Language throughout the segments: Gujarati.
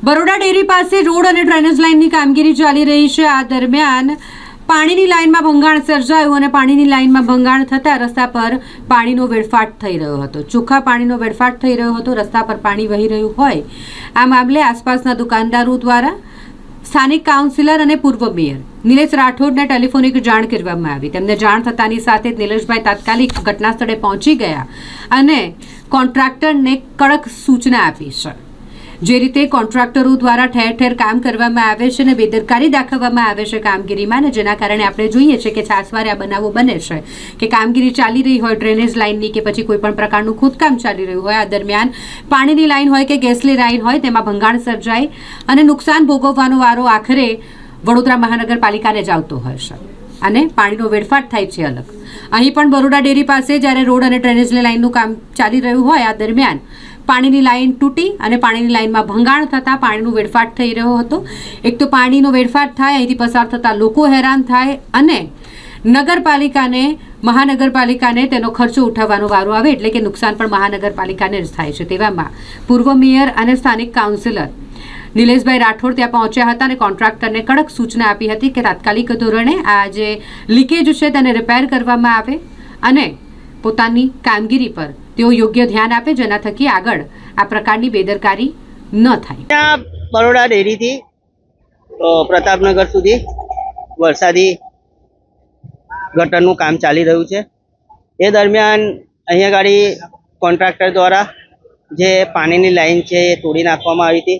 બરોડા ડેરી પાસે રોડ અને ડ્રેનેજ લાઇનની કામગીરી ચાલી રહી છે। આ દરમિયાન પાણીની લાઇનમાં ભંગાણ સર્જાયું અને પાણીની લાઇનમાં ભંગાણ થતાં રસ્તા પર પાણીનો વેડફાટ થઈ રહ્યો હતો। ચોખ્ખા પાણીનો વેડફાટ થઈ રહ્યો હતો। રસ્તા પર પાણી વહી રહ્યું હોય આ મામલે આસપાસના દુકાનદારો દ્વારા સ્થાનિક કાઉન્સિલર અને પૂર્વ મેયર નિલેશ રાઠોડને ટેલિફોનિક જાણ કરવામાં આવી। તેમને જાણ થતાની સાથે જ નિલેશભાઈ તાત્કાલિક ઘટના સ્થળે પહોંચી ગયા અને કોન્ટ્રાક્ટરને કડક સૂચના આપી છે। જે રીતે કોન્ટ્રાક્ટરો દ્વારા ઠેર ઠેર કામ કરવામાં આવે છે અને બેદરકારી દાખવવામાં આવે છે કામગીરીમાં, અને જેના કારણે આપણે જોઈએ છે કે છાસવારે આ બનાવો બને છે કે કામગીરી ચાલી રહી હોય ડ્રેનેજ લાઇનની કે પછી કોઈ પણ પ્રકારનું ખોદકામ ચાલી રહ્યું હોય, આ દરમિયાન પાણીની લાઇન હોય કે ગેસની લાઇન હોય તેમાં ભંગાણ સર્જાય અને નુકસાન ભોગવવાનો વારો આખરે વડોદરા મહાનગરપાલિકાને જ આવતો હોય છે અને પાણીનો વેડફાટ થાય છે અલગ। અહીં પણ બરોડા ડેરી પાસે જ્યારે રોડ અને ડ્રેનેજની લાઇનનું કામ ચાલી રહ્યું હોય આ દરમિયાન પાણીની લાઇન તૂટી અને પાણીની લાઇનમાં ભંગાણ થતાં પાણીનો વેડફાટ થઈ રહ્યો હતો। એક તો પાણીનો વેડફાટ થાય, અહીંથી પસાર થતાં લોકો હેરાન થાય અને નગરપાલિકાને મહાનગરપાલિકાને તેનો ખર્ચો ઉઠાવવાનો વારો આવે, એટલે કે નુકસાન પણ મહાનગરપાલિકાને જ થાય છે। તેવામાં પૂર્વ મેયર અને સ્થાનિક કાઉન્સિલર નિલેશભાઈ રાઠોડ ત્યાં પહોંચ્યા હતા અને કોન્ટ્રાક્ટરને કડક સૂચના આપી હતી કે તાત્કાલિક ધોરણે આ જે લીકેજ છે તેને રિપેર કરવામાં આવે અને પોતાની કામગીરી પર તેઓ યોગ્ય ધ્યાન આપે, જેના થકી આગળ આ પ્રકારની બેદરકારી ન થાય। બરોડા ડેરીથી પ્રતાપનગર સુધી વરસાદી ગટરનું કામ ચાલી રહ્યું છે। એ દરમિયાન અહીંયા ગાડી કોન્ટ્રાક્ટર દ્વારા જે પાણીની લાઈન છે એ તોડી નાખવામાં આવી હતી।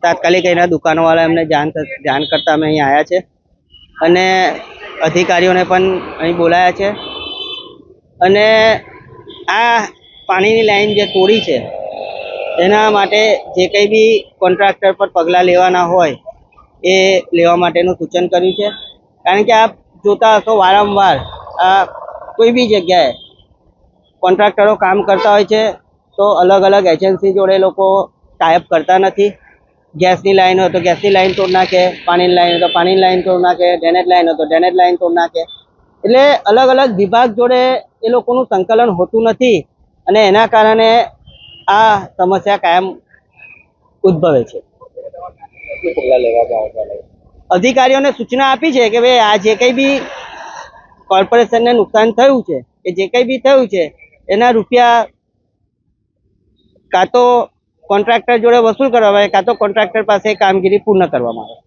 તાત્કાલિક એના દુકાનવાળા એમને જાણ કરતા અમે અહીં આવ્યા છે અને અધિકારીઓને પણ અહીં બોલાયા છે અને આ પાણીની લાઈન જે તોડી છે એના માટે જે કંઈ બી કોન્ટ્રાક્ટર પર પગલાં લેવાના હોય એ લેવા માટેનું સૂચન કર્યું છે। કારણ કે આપ જોતા હશો વારંવાર આ કોઈ બી જગ્યાએ કોન્ટ્રાક્ટરો કામ કરતા હોય છે તો અલગ અલગ એજન્સી જોડે લોકો ટાઈપ કરતા નથી। ગેસની લાઈન હોય તો ગેસની લાઈન તોડ નાખે, પાણીની લાઈન હોય તો પાણીની લાઈન તોડ નાખે, ડ્રેનેજ લાઈન હોય તો ડ્રેનેજ લાઈન તોડ નાખે। એટલે અલગ અલગ વિભાગ જોડે એ લોકોનું સંકલન હોતું નથી અને એના કારણે આ સમસ્યા કાયમ ઉદ્ભવે છે। અધિકારીઓને સૂચના આપી છે કે ભાઈ આ જે કંઈ બી કોર્પોરેશનને નુકસાન થયું છે કે જે કંઈ બી થયું છે એના રૂપિયા કાં તો કોન્ટ્રાક્ટર જોડે વસૂલ કરવામાં આવે, કાં તો કોન્ટ્રાક્ટર પાસે કામગીરી પૂર્ણ કરવામાં આવે।